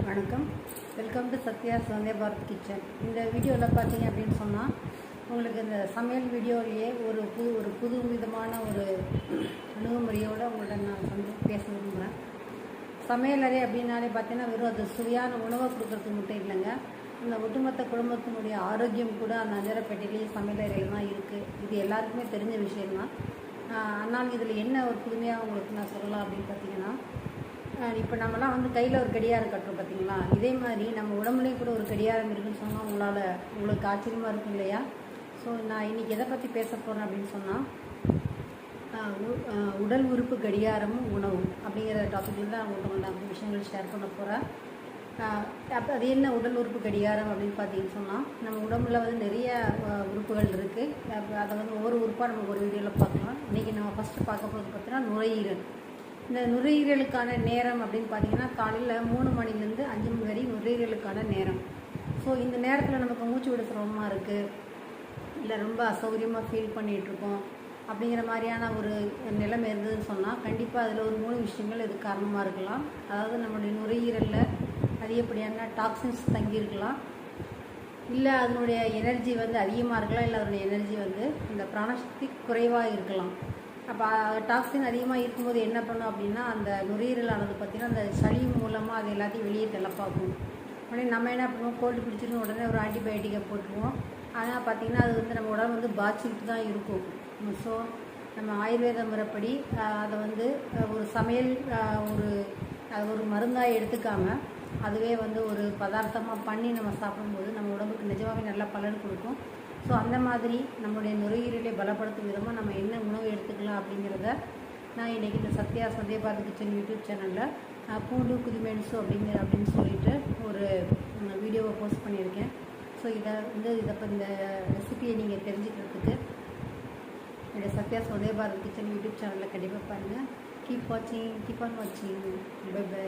வணக்கம். Welcome to Sathya's Vande Bharat kitchen. இந்த வீடியோவில் பார்த்தீங்க அப்படின்னு சொன்னால் உங்களுக்கு இந்த சமையல் வீடியோவிலேயே ஒரு புது விதமான ஒரு அணுகுமுறையோடு உங்கள்கிட்ட நான் பேச விரும்புகிறேன். சமையலறை அப்படின்னாலே பார்த்தீங்கன்னா வெறும் அது சுவையான உணவை கொடுக்கறதுக்கு மட்டும் இல்லைங்க, இந்த ஒட்டுமொத்த குடும்பத்தினுடைய ஆரோக்கியம் கூட அந்த அஞ்சரைப்பேட்டையிலேயே சமையலறையில் தான் இருக்குது. இது எல்லாருக்குமே தெரிஞ்ச விஷயம்தான். ஆனால் இதில் என்ன ஒரு புதுமையாக உங்களுக்கு நான் சொல்லலாம் அப்படின்னு பார்த்தீங்கன்னா, இப்போ நம்மலாம் வந்து கையில் ஒரு கடியாரம் கட்டுறோம் பார்த்தீங்களா, இதே மாதிரி நம்ம உடம்புலேயும் கூட ஒரு கடியாரம் இருக்குதுன்னு சொன்னால் உங்களுக்கு ஆச்சரியமாக இருக்கும் இல்லையா? ஸோ நான் இன்றைக்கி எதை பற்றி பேச போகிறேன் அப்படின்னு சொன்னால், உடல் உறுப்பு கடியாரமும் உணவும் அப்படிங்கிற டாப்பிக்கில் தான் உங்கள்கிட்ட நான் விஷயங்கள் ஷேர் பண்ண போகிறேன். அப்போ அது என்ன உடல் உறுப்பு கடிகாரம் அப்படின்னு பார்த்தீங்கன்னு சொன்னால், நம்ம உடம்புல வந்து நிறைய உறுப்புகள் இருக்குது. அதை வந்து ஒவ்வொரு உறுப்பாக நமக்கு ஒரு வீடியோவில் பார்க்கலாம். இன்றைக்கி நம்ம ஃபஸ்ட்டு பார்க்க போகிறது பார்த்தீங்கன்னா நுரையீரல். இந்த நுரையீரலுக்கான நேரம் அப்படின்னு பார்த்தீங்கன்னா காலையில் 3 மணிலேருந்து 5 மணி வரை நுரையீரலுக்கான நேரம். ஸோ இந்த நேரத்தில் நமக்கு மூச்சு விட சிரமமாக இருக்குது, இல்லை ரொம்ப அசௌகரியமாக ஃபீல் பண்ணிகிட்ருக்கோம் அப்படிங்கிற மாதிரியான ஒரு நிலைமை இருந்ததுன்னு சொன்னால், கண்டிப்பாக அதில் ஒரு 3 விஷயங்கள் இது காரணமாக இருக்கலாம். அதாவது நம்மளுடைய நுரையீரலில் அதிகப்படியான டாக்ஸின்ஸ் தங்கியிருக்கலாம், இல்லை அதனுடைய எனர்ஜி வந்து அதிகமாக இருக்கலாம், இல்லை அதனுடைய எனர்ஜி வந்து இந்த பிராணசக்தி குறைவாக இருக்கலாம். அப்போ டாக்ஸின் அதிகமாக இருக்கும்போது என்ன பண்ணும் அப்படின்னா, அந்த நுரையீரலானது பார்த்திங்கன்னா அந்த சளி மூலமாக அது எல்லாத்தையும் வெளியே தெளப்பாக்கும். உடனே நம்ம என்ன பண்ணுவோம், கோல்டு பிடிச்சிட்டு உடனே ஒரு ஆன்டிபயோட்டிக்கை போட்டுருவோம். ஆனால் பார்த்திங்கன்னா அது வந்து நம்ம உடம்பு வந்து பாதிச்சுக்கிட்டு தான் இருக்கும். ஸோ நம்ம ஆயுர்வேத முறைப்படி அதை வந்து ஒரு சமையல் ஒரு மருந்தாக எடுத்துக்காமல் அதுவே வந்து ஒரு பதார்த்தமாக பண்ணி நம்ம சாப்பிடும்போது நம்ம உடம்புக்கு நிஜமாகவே நல்ல பலன் கொடுக்கும். ஸோ அந்த மாதிரி நம்மளுடைய நுரையீரலை பலப்படுத்தும் விதமாக நம்ம என்ன உணவு எடுத்துக்கலாம் அப்படிங்கிறத நான் இன்றைக்கி இந்த சத்யாஸ் வந்தே பாரத் கிச்சன் யூடியூப் சேனலில் பூண்டு குதிமென்சு அப்படின்னு சொல்லிட்டு ஒரு வீடியோவை போஸ்ட் பண்ணியிருக்கேன். ஸோ இதை இந்த ரெசிபியை நீங்கள் தெரிஞ்சுக்கிறதுக்கு என்னுடைய சத்யாஸ் வந்தே பாரத் கிச்சன் யூடியூப் சேனலில் கண்டிப்பாக பாருங்கள். கீப் ஆன் வாட்சிங். Bye by.